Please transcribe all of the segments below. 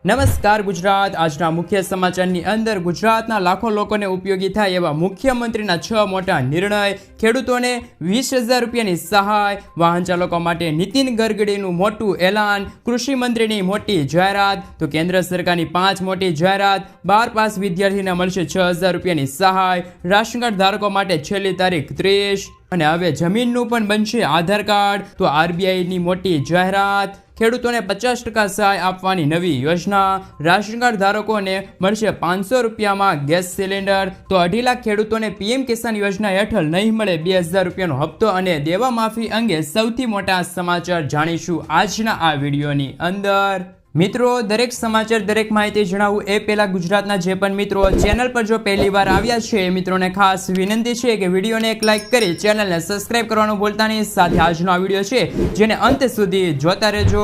નમસ્કાર ગુજરાત। આજના મુખ્ય સમાચારની અંદર ગુજરાતના લાખો લોકોને ઉપયોગી થાય એવા મુખ્યમંત્રીના 6 મોટા નિર્ણય, ખેડૂતોને 20,000 રૂપિયાની સહાય, વાહન ચાલકો માટે નીતિન ગડકરીનું મોટું એલાન, કૃષિ મંત્રીની મોટી જાહેરાત, તો કેન્દ્ર સરકારની 5 મોટી જાહેરાત, 12 પાસ વિદ્યાર્થીને મળશે 6,000 રૂપિયાની સહાય, રાશન કાર્ડ ધારકો માટે છેલ્લી તારીખ 30, અને હવે જમીનનું પણ બનશે આધાર કાર્ડ, તો આરબીઆઈની મોટી જાહેરાત, ખેડૂતોને 50% સહાય આપવાની નવી યોજના, રાશન કાર્ડ ધારકોને મળશે 500 રૂપિયામાં ગેસ સિલિન્ડર, તો 2.5 લાખ ખેડૂતોને પીએમ કિસાન યોજના હેઠળ નહીં મળે 2,000 રૂપિયાનો હપ્તો, અને દેવા માફી અંગે સૌથી મોટા સમાચાર જાણીશું આજના આ વિડીયોની અંદર। મિત્રો, દરેક સમાચાર, દરેક માહિતી જણાવું એ પહેલા ગુજરાતના જે પણ મિત્રો ચેનલ પર જો પહેલી વાર આવ્યા છે એ મિત્રોને ખાસ વિનંતી છે કે વિડીયોને એક લાઇક કરી ચેનલને સબસ્ક્રાઇબ કરવાનું ભૂલતા નહીં। સાથે આજનો આ વિડીયો છે જેને અંત સુધી જોતા રહેજો।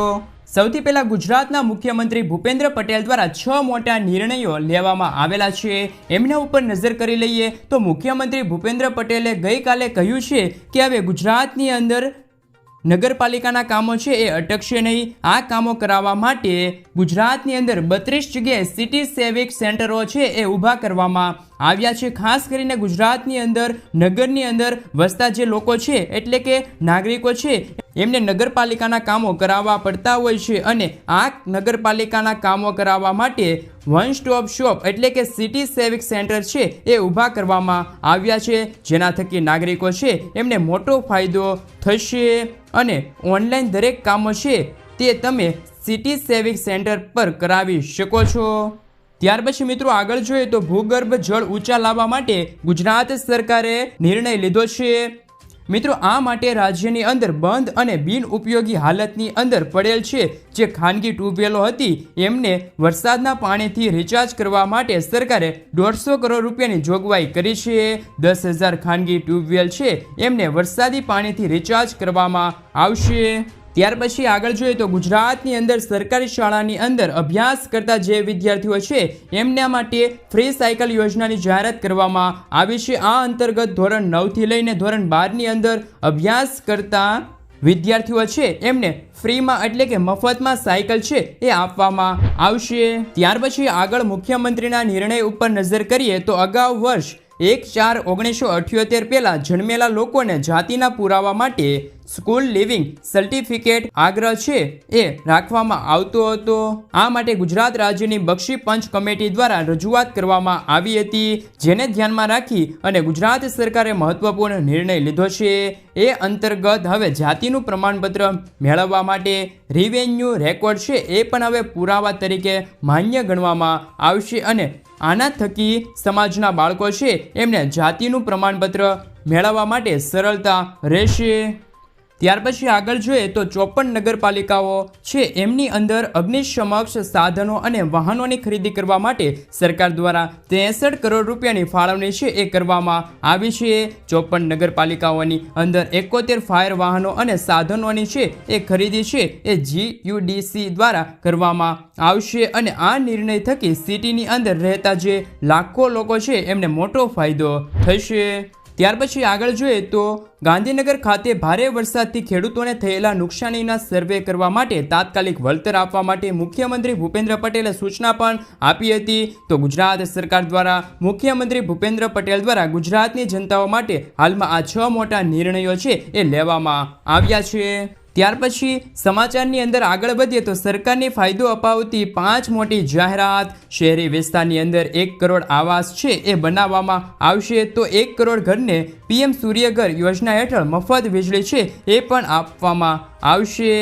સૌથી પહેલા ગુજરાતના મુખ્યમંત્રી ભૂપેન્દ્ર પટેલ દ્વારા 6 મોટા નિર્ણયો લેવામાં આવેલા છે, એમના ઉપર નજર કરી લઈએ। તો મુખ્યમંત્રી ભૂપેન્દ્ર પટેલે ગઈકાલે કહ્યું છે કે હવે ગુજરાતની અંદર નગરપાલિકાના કામો છે એ અટકશે નહીં। આ કામો કરાવવા માટે ગુજરાતની અંદર 32 જગ્યાએ સિટી સેવિક સેન્ટરો છે એ ઊભા કરવામાં આવ્યા છે। ખાસ કરીને ગુજરાતની અંદર નગરની અંદર વસતા જે લોકો છે એટલે કે નાગરિકો છે એમને નગરપાલિકાના કામો કરાવવા પડતા હોય છે, અને આ નગરપાલિકાના કામો કરાવવા માટે વન સ્ટોપ શોપ એટલે કે સિટી સેવિક સેન્ટર છે એ ઊભા કરવામાં આવ્યા છે, જેના થકી નાગરિકો છે એમને મોટો ફાયદો થશે, અને ઓનલાઈન દરેક કામો છે તે તમે સિટી સેવિક સેન્ટર પર કરાવી શકો છો। ત્યાર પછી મિત્રો આગળ જોઈએ તો ભૂગર્ભ જળ ઊંચા લાવવા માટે ગુજરાત સરકારે નિર્ણય લીધો છે। મિત્રો, આ માટે રાજ્યની અંદર બંધ અને બિન ઉપયોગી હાલતની અંદર પડેલ છે જે ખાનગી ટ્યુબવેલો હતી એમને વરસાદના પાણીથી રિચાર્જ કરવા માટે સરકારે 150 કરોડ રૂપિયાની જોગવાઈ કરી છે। 10,000 ખાનગી ટ્યુબવેલ છે એમને વરસાદી પાણીથી રિચાર્જ કરવામાં આવશે। ત્યાર પછી આગળ જોઈએ તો ગુજરાતની અંદર સરકારી શાળાની અંદર અભ્યાસ કરતા જે વિદ્યાર્થીઓ છે એમના માટે ફ્રી સાયકલ યોજનાની જાહેરાત કરવામાં આવી છે। આ અંતર્ગત ધોરણ 9 થી લઈને ધોરણ 12 ની અંદર અભ્યાસ કરતા વિદ્યાર્થીઓ છે એમને ફ્રીમાં એટલે કે મફતમાં સાયકલ છે એ આપવામાં આવશે। ત્યાર પછી આગળ મુખ્યમંત્રીના નિર્ણય ઉપર નજર કરીએ તો અગાઉ વર્ષ 1/4/1978 પહેલા જન્મેલા લોકોને જાતિના પુરાવા માટે સ્કૂલ લિવિંગ સર્ટિફિકેટ આગ્રહ છે એ રાખવામાં આવતો હતો। આ માટે ગુજરાત રાજ્યની બક્ષી પંચ કમિટી દ્વારા રજૂઆત કરવામાં આવી હતી, જેને ધ્યાનમાં રાખી અને ગુજરાત સરકારે મહત્વપૂર્ણ નિર્ણય લીધો છે। એ અંતર્ગત હવે જાતિનું પ્રમાણપત્ર મેળવવા માટે રિવેન્યુ રેકોર્ડ છે એ પણ હવે પુરાવા તરીકે માન્ય ગણવામાં આવશે, અને આના થકી સમાજના બાળકો છે એમને જાતિનું પ્રમાણપત્ર મેળવવા માટે સરળતા રહેશે। ત્યાર પછી આગળ જોઈએ તો 54 નગરપાલિકાઓ છે એમની અંદર અગ્નિશમક સાધનો અને વાહનોની ખરીદી કરવા માટે સરકાર દ્વારા 63 કરોડ રૂપિયાની ફાળવણી છે એ કરવામાં આવી છે। 54 નગરપાલિકાઓની અંદર 71 ફાયર વાહનો અને સાધનોની છે એ ખરીદી છે એ GUDC દ્વારા કરવામાં આવશે, અને આ નિર્ણય થકી સિટીની અંદર રહેતા જે લાખો લોકો છે એમને મોટો ફાયદો થશે। ત્યાર પછી આગળ જોઈએ તો ગાંધીનગર ખાતે ભારે વરસાદથી ખેડૂતોને થયેલા નુકસાનીના સર્વે કરવા માટે તાત્કાલિક વળતર આપવા માટે મુખ્યમંત્રી ભૂપેન્દ્ર પટેલે સૂચના પણ આપી હતી। તો ગુજરાત સરકાર દ્વારા મુખ્યમંત્રી ભૂપેન્દ્ર પટેલ દ્વારા ગુજરાતની જનતાઓ માટે હાલમાં આ 6 મોટા નિર્ણયો છે એ લેવામાં આવ્યા છે। ત્યાર પછી સમાચારની અંદર આગળ વધીએ તો સરકારની ફાયદો અપાવતી 5 મોટી જાહેરાત, શહેરી વિસ્તારની અંદર 1 કરોડ આવાસ છે એ બનાવવામાં આવશે, તો 1 કરોડ ઘરને પીએમ સૂર્યઘર યોજના હેઠળ મફત વીજળી છે એ પણ આપવામાં આવશે।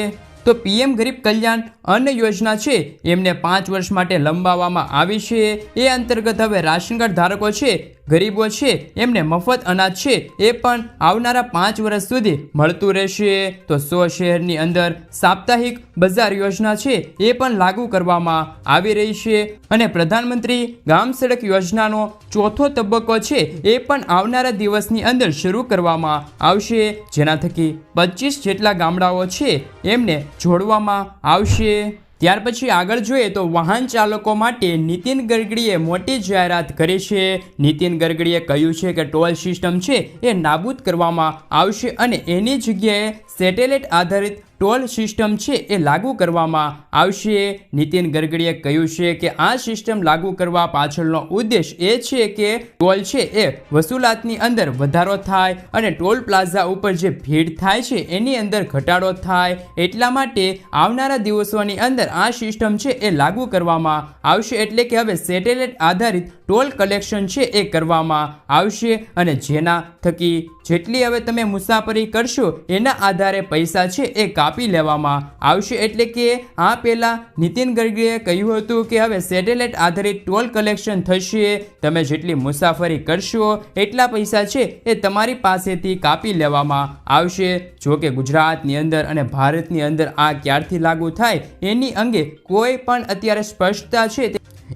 તો પીએમ ગરીબ કલ્યાણ અન્ન યોજના છે એમને 5 વર્ષ માટે લંબાવવામાં આવી છે। એ અંતર્ગત હવે રાશન કાર્ડ ધારકો છે ગરીબો છે એમને મફત અનાજ છે એ પણ આવનારા 5 વર્ષ સુધી મળતું રહેશે। તો 100 શહેરની અંદર સાપ્તાહિક બજાર યોજના છે એ પણ લાગુ કરવામાં આવી રહી છે, અને પ્રધાનમંત્રી ગ્રામ સડક યોજનાનો 4થો તબક્કો છે એ પણ આવનારા દિવસની અંદર શરૂ કરવામાં આવશે, જેના થકી 25 જેટલા ગામડાઓ છે એમને જોડવામાં આવશે। ત્યાર પછી આગળ જોઈએ તો વાહન ચાલકો માટે નીતિન ગડકરીએ મોટી જાહેરાત કરી છે। નીતિન ગડકરીએ કહ્યું છે કે ટોલ સિસ્ટમ છે એ નાબૂદ કરવામાં આવશે, અને એની જગ્યાએ સેટેલાઇટ આધારિત ટોલ સિસ્ટમ છે એ લાગુ કરવામાં આવશે. નીતિન ગડકરીએ કહ્યું છે કે આ સિસ્ટમ લાગુ કરવા પાછળનો ઉદ્દેશ એ છે કે ટોલ છે એ વસૂલાતની અંદર વધારો થાય અને ટોલ પ્લાઝા ઉપર જે ભીડ થાય છે એની અંદર ઘટાડો થાય. એટલા માટે આવનારા દિવસોની અંદર આ સિસ્ટમ છે એ લાગુ કરવામાં આવશે. એટલે કે હવે સેટેલાઇટ આધારિત ટોલ કલેક્શન છે એ કરવામાં આવશે અને જેના થકી જેટલી હવે તમે મુસાફરી કરશો એના આધારે પૈસા છે એ કાપી લેવામાં આવશે. એટલે કે આ પહેલાં નીતિન ગડકરીએ કહ્યું હતું કે હવે સેટેલાઇટ આધારિત ટોલ કલેક્શન થશે. તમે જેટલી મુસાફરી કરશો એટલા પૈસા છે એ તમારી પાસેથી કાપી લેવામાં આવશે. જો કે ગુજરાતની અંદર અને ભારતની અંદર આ ક્યારથી લાગુ થાય એની અંગે કોઈ પણ અત્યારે સ્પષ્ટતા છે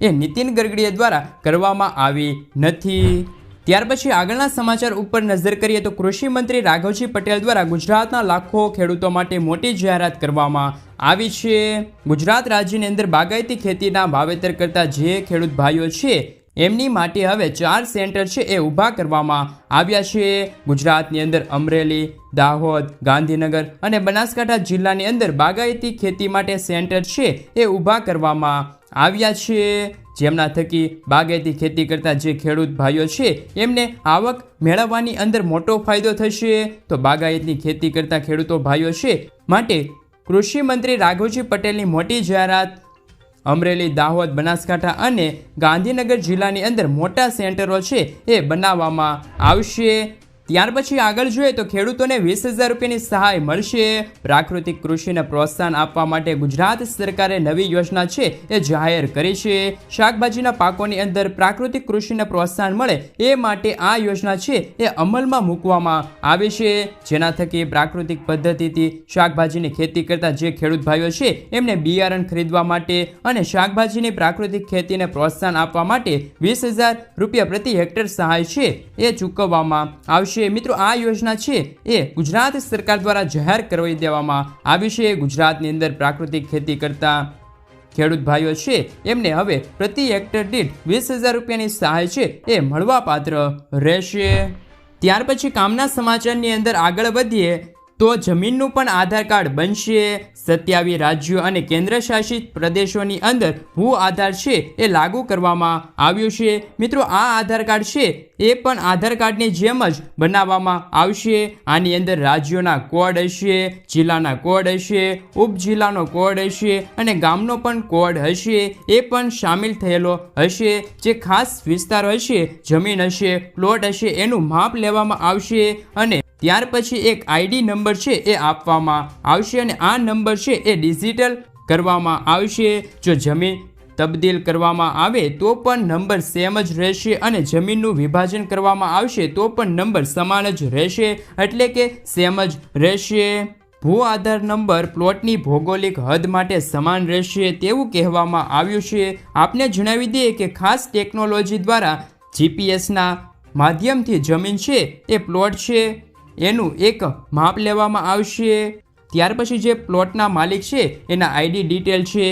એ નીતિન ગડકરી દ્વારા કરવામાં આવી નથી. ત્યાર પછી આગળના સમાચાર ઉપર નજર કરીએ તો કૃષિ મંત્રી રાઘવજી પટેલ દ્વારા ગુજરાતના લાખો ખેડૂતો માટે મોટી જાહેરાત કરવામાં આવી છે. ગુજરાત રાજ્યની અંદર બાગાયતી ખેતીના વાવેતર કરતા જે ખેડૂત ભાઈઓ છે એમની માટે હવે 4 સેન્ટર છે એ ઊભા કરવામાં આવ્યા છે. ગુજરાતની અંદર અમરેલી, દાહોદ, ગાંધીનગર અને બનાસકાંઠા જિલ્લાની અંદર બાગાયતી ખેતી માટે સેન્ટર છે એ ઊભા કરવામાં આવ્યા છે. જેમના થકી બાગાયતી ખેતી કરતા જે ખેડૂત ભાઈઓ છે એમને આવક મેળવવાની અંદર મોટો ફાયદો થશે. તો બાગાયતની ખેતી કરતા ખેડૂતો ભાઈઓ છે માટે કૃષિ મંત્રી રાઘવજી પટેલની મોટી જાહેરાત. અમરેલી, દાહોદ, બનાસકાંઠા અને ગાંધીનગર જિલ્લાની અંદર મોટા સેન્ટરો છે એ બનાવવામાં આવશે. ત્યાર પછી આગળ જોઈએ તો ખેડૂતોને 20,000 રૂપિયાની સહાય મળશે. પ્રાકૃતિક કૃષિને પ્રોત્સાહન આપવા માટે ગુજરાત સરકારે નવી યોજના છે એ જાહેર કરી છે. શાકભાજીના પાકોની અંદર પ્રાકૃતિક કૃષિને પ્રોત્સાહન મળે એ માટે આ યોજના છે એ અમલમાં મૂકવામાં આવી છે. જેના થકી પ્રાકૃતિક પદ્ધતિથી શાકભાજીની ખેતી કરતા જે ખેડૂત ભાઈઓ છે એમને બિયારણ ખરીદવા માટે અને શાકભાજીની પ્રાકૃતિક ખેતીને પ્રોત્સાહન આપવા માટે 20,000 રૂપિયા પ્રતિ હેક્ટર સહાય છે એ ચૂકવવામાં આવશે. મિત્રો આ યોજના છે એ ગુજરાત સરકાર દ્વારા જાહેર કરી દેવામાં આવી છે. ગુજરાતની અંદર પ્રાકૃતિક ખેતી કરતા ખેડૂત ભાઈઓ છે એમને હવે પ્રતિ હેક્ટર દીઠ 20,000 રૂપિયાની સહાય છે એ મળવાપાત્ર રહેશે. ત્યાર પછી કામના સમાચારની અંદર આગળ વધીએ તો જમીનનું પણ આધાર કાર્ડ બનશે. 27 રાજ્યો અને કેન્દ્ર શાસિત પ્રદેશોની અંદર ભૂ આધાર છે એ લાગુ કરવામાં આવ્યું છે. મિત્રો આ આધાર કાર્ડ છે એ પણ આધાર કાર્ડની જેમ જ બનાવવામાં આવશે. આની અંદર રાજ્યોના કોડ હશે, જિલ્લાના કોડ હશે, ઉપજિલ્લાનો કોડ હશે અને ગામનો પણ કોડ હશે એ પણ સામેલ થયેલો હશે. જે ખાસ વિસ્તાર હશે, જમીન હશે, પ્લોટ હશે એનું માપ લેવામાં આવશે અને ત્યાર પછી એક આઈડી નંબર છે એ આપવામાં આવશે અને આ નંબર છે એ ડિજિટલ કરવામાં આવશે. જો જમીન તબદીલ કરવામાં આવે તો પણ નંબર સેમ જ રહેશે અને જમીનનું વિભાજન કરવામાં આવશે તો પણ નંબર સમાન જ રહેશે. એટલે કે સેમ જ રહેશે. ભૂ આધાર નંબર પ્લોટની ભૌગોલિક હદ માટે સમાન રહેશે તેવું કહેવામાં આવ્યું છે. આપને જણાવી દઈએ કે ખાસ ટેકનોલોજી દ્વારા જીપીએસના માધ્યમથી જમીન છે એ પ્લોટ છે એનું એક માપ લેવામાં આવશે. ત્યાર પછી જે પ્લોટના માલિક છે એના આઈડી ડિટેલ છે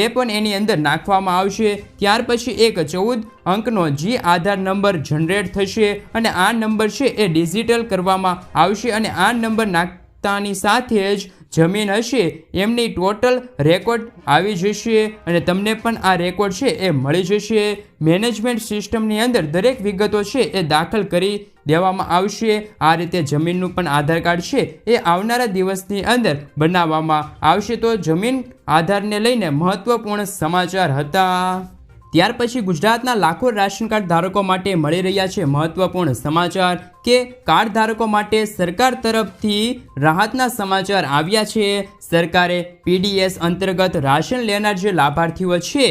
એ પણ એની અંદર નાખવામાં આવશે. ત્યાર પછી એક 14 અંકનો જી આધાર નંબર જનરેટ થશે અને આ નંબર છે એ ડિજિટલ કરવામાં આવશે અને આ નંબર નાખતાની સાથે જ જમીન હશે એમની ટોટલ રેકોર્ડ આવી જશે અને તમને પણ આ રેકોર્ડ છે એ મળી જશે. મેનેજમેન્ટ સિસ્ટમની અંદર દરેક વિગતો છે એ દાખલ કરી દેવામાં આવશે. આ રીતે જમીનનું પણ આધાર કાર્ડ છે એ આવનારા દિવસની અંદર બનાવવામાં આવશે. તો જમીન આધારને લઈને મહત્વપૂર્ણ સમાચાર હતા. ત્યાર પછી ગુજરાતના લાખો રાશન કાર્ડ ધારકો માટે મળી રહ્યા છે મહત્વપૂર્ણ સમાચાર કે કાર્ડ ધારકો માટે સરકાર તરફથી રાહતના સમાચાર આવ્યા છે. સરકારે પીડીએસ અંતર્ગત રાશન લેનાર જે લાભાર્થીઓ છે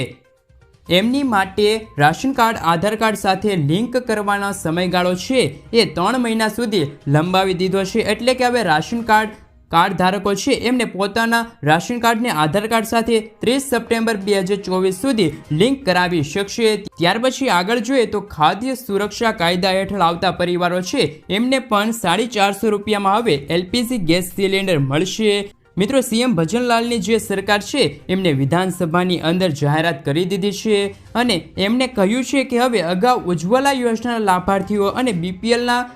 એમની માટે રાશન કાર્ડ આધાર કાર્ડ સાથે લિંક કરવાનો સમયગાળો છે એ 3 મહિના સુધી લંબાવી દીધો છે. એટલે કે હવે રાશન કાર્ડ ધારકો છે એમને પોતાના રાશન કાર્ડને આધાર કાર્ડ સાથે 30 સપ્ટેમ્બર 2024 સુધી લિંક કરાવી શકશે. ત્યાર પછી આગળ જોઈએ તો ખાદ્ય સુરક્ષા કાયદા હેઠળ આવતા પરિવારો છે એમને પણ 450 રૂપિયામાં હવે એલપીજી ગેસ સિલિન્ડર મળશે. મિત્રો સીએમ ભજનલાલની જે સરકાર છે એમને વિધાનસભાની અંદર જાહેરાત કરી દીધી છે અને એમને કહ્યું છે કે હવે અગાઉ ઉજ્જવલા યોજનાના લાભાર્થીઓ અને બીપીએલના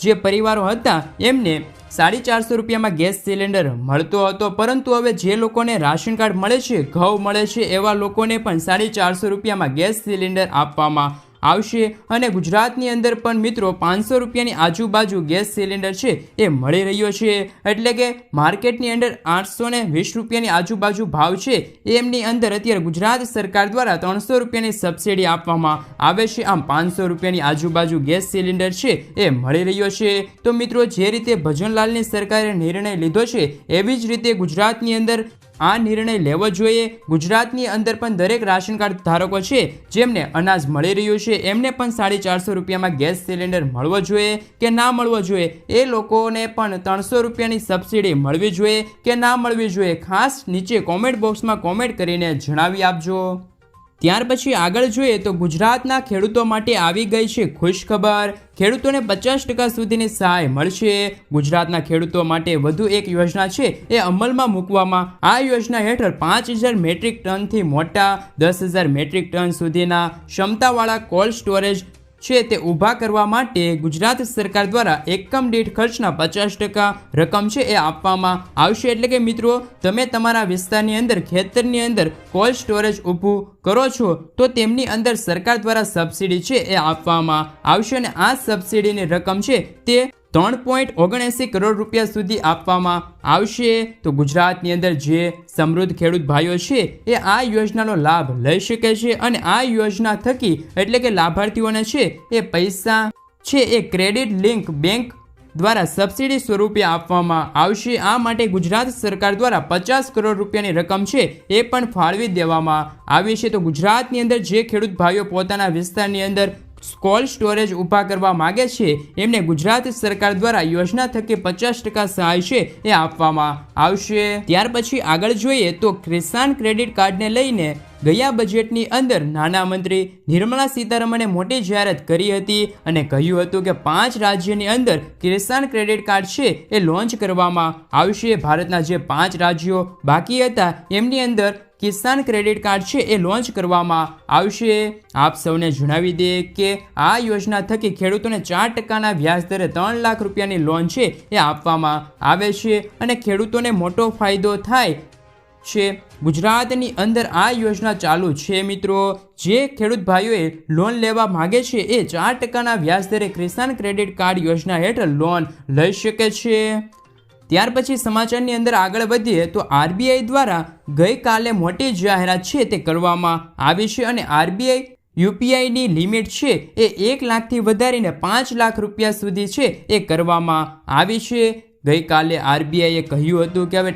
જે પરિવારો હતા એમને 450 રૂપિયામાં ગેસ સિલિન્ડર મળતો હતો, પરંતુ હવે જે લોકોને રાશન કાર્ડ મળે છે, ઘઉં મળે છે, એવા લોકોને પણ 450 રૂપિયામાં ગેસ સિલિન્ડર આપવામાં આવશે. અને ગુજરાતની અંદર પણ મિત્રો 500 રૂપિયાની આજુબાજુ ગેસ સિલિન્ડર છે એ મળી રહ્યો છે. એટલે કે માર્કેટની અંદર 820 રૂપિયાની આજુબાજુ ભાવ છે, એમની અંદર અત્યારે ગુજરાત સરકાર દ્વારા 300 રૂપિયાની સબસિડી આપવામાં આવે છે. આમ 500 રૂપિયાની આજુબાજુ ગેસ સિલિન્ડર છે એ મળી રહ્યો છે. તો મિત્રો, જે રીતે ભજનલાલની સરકારે નિર્ણય લીધો છે એવી જ રીતે ગુજરાતની અંદર આ નિર્ણય લેવો જોઈએ. ગુજરાતની અંદર પણ દરેક રાશન કાર્ડ ધારકો છે જેમને અનાજ મળી રહ્યું છે એમને પણ 450 રૂપિયામાં ગેસ સિલિન્ડર મળવો જોઈએ કે ના મળવો જોઈએ, એ લોકોને પણ 300 રૂપિયાની સબસિડી મળવી જોઈએ કે ના મળવી જોઈએ, ખાસ નીચે કોમેન્ટ બોક્સમાં કોમેન્ટ કરીને જણાવી આપજો. ત્યાર પછી આગળ જોઈએ તો ગુજરાતના ખેડૂતો માટે આવી ગઈ છે ખુશખબર. ખેડૂતોને 50% સુધીની સહાય મળશે. ગુજરાતના ખેડૂતો માટે વધુ એક યોજના છે એ અમલમાં મૂકવામાં. આ યોજના હેઠળ 5000 મેટ્રિક ટનથી મોટા 10,000 મેટ્રિક ટન સુધીના ક્ષમતાવાળા કોલ્ડ સ્ટોરેજ છે તે ઊભા કરવા માટે ગુજરાત સરકાર દ્વારા એકમ દીઠ ખર્ચના 50% રકમ છે એ આપવામાં આવશે. એટલે કે મિત્રો, તમે તમારા વિસ્તારની અંદર ખેતરની અંદર કોલ્ડ સ્ટોરેજ ઊભું કરો છો તો તેમની અંદર સરકાર દ્વારા સબસિડી છે એ આપવામાં આવશે. અને આ સબસિડીની રકમ છે તે 3.79 કરોડ રૂપિયા સુધી આપવામાં આવશે. તો ગુજરાતની અંદર જે સમૃદ્ધ ખેડૂત ભાઈઓ છે એ આ યોજનાનો લાભ લઈ શકે છે. અને આ યોજના થકી એટલે કે લાભાર્થીઓને છે એ પૈસા છે એ ક્રેડિટ લિંક બેંક દ્વારા સબસિડી સ્વરૂપે આપવામાં આવશે. આ માટે ગુજરાત સરકાર દ્વારા 50 કરોડ રૂપિયાની રકમ છે એ પણ ફાળવી દેવામાં આવી છે. તો ગુજરાતની અંદર જે ખેડૂત ભાઈઓ પોતાના વિસ્તારની અંદર કોલ્ડ સ્ટોરેજ ઊભા કરવા માગે છે એમને ગુજરાત સરકાર દ્વારા યોજના થકી 50% સહાય છે એ આપવામાં આવશે. ત્યાર પછી આગળ જોઈએ તો કિસાન ક્રેડિટ કાર્ડને લઈને ગયા બજેટની અંદર નાણા મંત્રી નિર્મલા સીતારમણે મોટી જાહેરાત કરી હતી અને કહ્યું હતું કે 5 રાજ્યોની અંદર કિસાન ક્રેડિટ કાર્ડ છે એ લોન્ચ કરવામાં આવશે. ભારતના જે 5 રાજ્યો બાકી હતા એમની અંદર કિસાન ક્રેડિટ કાર્ડ છે એ લોન્ચ કરવામાં આવશે. આપ સૌને જણાવી દે કે આ યોજના થકી ખેડૂતોને 4%ના વ્યાજ દરે 3 લાખ રૂપિયાની લોન છે એ આપવામાં આવે છે અને ખેડૂતોને મોટો ફાયદો થાય છે. ગુજરાતની અંદર આ યોજના ચાલુ છે. મિત્રો, જે ખેડૂત ભાઈઓએ લોન લેવા માગે છે એ 4%ના વ્યાજ દરે કિસાન ક્રેડિટ કાર્ડ યોજના હેઠળ લોન લઈ શકે છે. ત્યાર પછી સમાચારની અંદર આગળ વધીએ તો આરબીઆઈ દ્વારા ગઈકાલે મોટી જાહેરાત છે તે કરવામાં આવી છે અને આરબીઆઈ યુપીઆઈની લિમિટ છે એ 1 લાખથી વધારીને 5 લાખ રૂપિયા સુધી છે એ કરવામાં આવી છે. ગઈકાલે આરબીઆઈએ કહ્યું હતું કે હવે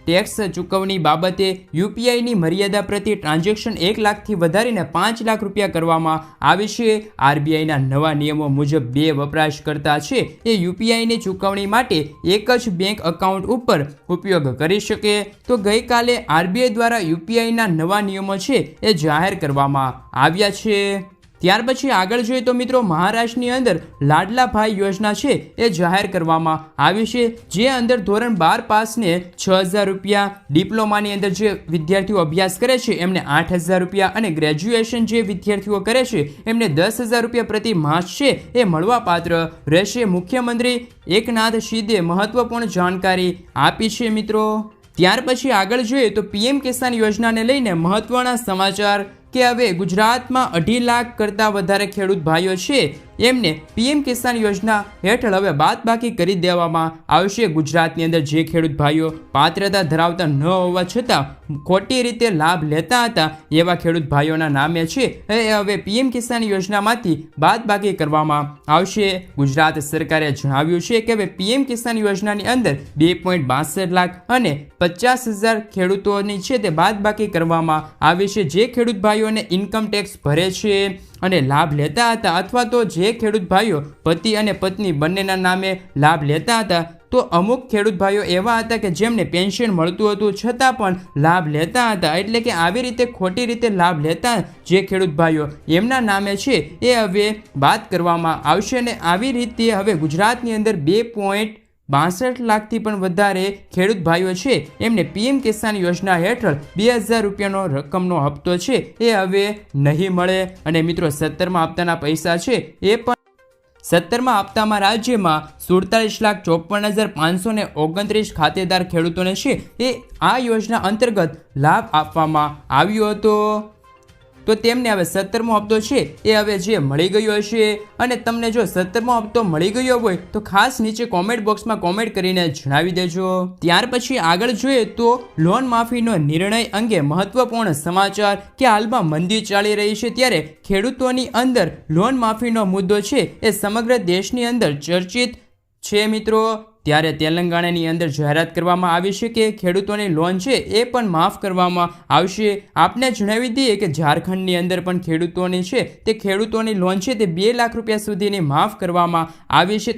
ટેક્સ ચૂકવણી બાબતે યુપીઆઈની મર્યાદા પ્રતિ ટ્રાન્ઝેક્શન 1 લાખથી વધારીને 5 લાખ રૂપિયા કરવામાં આવી છે. આરબીઆઈના નવા નિયમો મુજબ 2 વપરાશકર્તા છે એ યુપીઆઈની ચૂકવણી માટે એક જ બેંક એકાઉન્ટ ઉપર ઉપયોગ કરી શકે. તો ગઈકાલે આરબીઆઈ દ્વારા યુપીઆઈના નવા નિયમો છે એ જાહેર કરવામાં આવ્યા છે. ત્યાર પછી આગળ જોઈએ તો મિત્રો, મહારાષ્ટ્રની અંદર લાડલા ભાઈ યોજના છે એ જાહેર કરવામાં આવી છે, જે અંદર ધોરણ 12 પાસને 6,000 રૂપિયા, ડિપ્લોમાની અંદર જે વિદ્યાર્થીઓ અભ્યાસ કરે છે એમને 8,000 રૂપિયા અને ગ્રેજ્યુએશન જે વિદ્યાર્થીઓ કરે છે એમને 10,000 રૂપિયા પ્રતિ માસ છે એ મળવાપાત્ર રહેશે. મુખ્યમંત્રી એકનાથ શિંદે મહત્વપૂર્ણ જાણકારી આપી છે. મિત્રો, ત્યાર પછી આગળ જોઈએ તો પીએમ કિસાન યોજનાને લઈને મહત્વના સમાચાર કે હવે ગુજરાતમાં 2.5 લાખ કરતાં વધારે ખેડૂત ભાઈઓ છે એમને પીએમ કિસાન યોજના હેઠળ હવે બાદબાકી કરી દેવામાં આવશે. ગુજરાતની અંદર જે ખેડૂત ભાઈઓ પાત્રતા ધરાવતા ન હોવા છતાં ખોટી રીતે લાભ લેતા હતા એવા ખેડૂત ભાઈઓના નામે છે એ હવે પીએમ કિસાન યોજનામાંથી બાદબાકી કરવામાં આવશે. ગુજરાત સરકારે જણાવ્યું છે કે હવે પીએમ કિસાન યોજનાની અંદર 2.62 લાખ અને 50,000 ખેડૂતોની છે તે બાદબાકી કરવામાં આવી છે. જે ખેડૂત ભાઈઓને ઇન્કમ ટેક્સ ભરે છે અને લાભ લેતા હતા અથવા તો જે ખેડૂત ભાઈઓ પતિ અને પત્ની બંનેના નામે લાભ લેતા હતા, તો અમુક ખેડૂત ભાઈઓ એવા હતા કે જેમને પેન્શન મળતું હતું છતાં પણ લાભ લેતા હતા. એટલે કે આવી રીતે ખોટી રીતે લાભ લેતા જે ખેડૂત ભાઈઓ એમના નામે છે એ હવે બાદ કરવામાં આવશે. અને આવી રીતે હવે ગુજરાતની અંદર 2.62 લાખથી પણ વધારે ખેડૂત ભાઈઓ છે એમને પીએમ કિસાન યોજના હેઠળ 2,000 રૂપિયાનો રકમનો હપ્તો છે એ હવે નહીં મળે. અને મિત્રો, 17મા હપ્તાના પૈસા છે એ પણ 17મા હપ્તામાં રાજ્યમાં 47,54,529 ખાતેદાર ખેડૂતોને છે એ આ યોજના અંતર્ગત લાભ આપવામાં આવ્યો હતો. તો તેમને હવે 17મો હપ્તો છે એ હવે જે મળી ગયો હશે. અને તમને જો 17મો હપ્તો મળી ગયો હોય તો ખાસ નીચે કોમેન્ટ બોક્સમાં કોમેન્ટ કરીને જણાવી દેજો. ત્યાર પછી આગળ જોઈએ તો લોન માફીનો નિર્ણય અંગે મહત્વપૂર્ણ સમાચાર કે હાલમાં મંદી ચાલી રહી છે ત્યારે ખેડૂતોની અંદર લોન માફીનો મુદ્દો છે એ સમગ્ર દેશની અંદર ચર્ચિત છે મિત્રો. ત્યારે તેલંગાણાની અંદર જાહેરાત કરવામાં આવી છે કે ખેડૂતોની લોન છે એ પણ માફ કરવામાં આવશે. આપને જણાવી દઈએ કે ઝારખંડની અંદર પણ ખેડૂતોની છે તે ખેડૂતોની લોન છે તે 2 લાખ રૂપિયા સુધીની માફ કરવામાં આવી છે.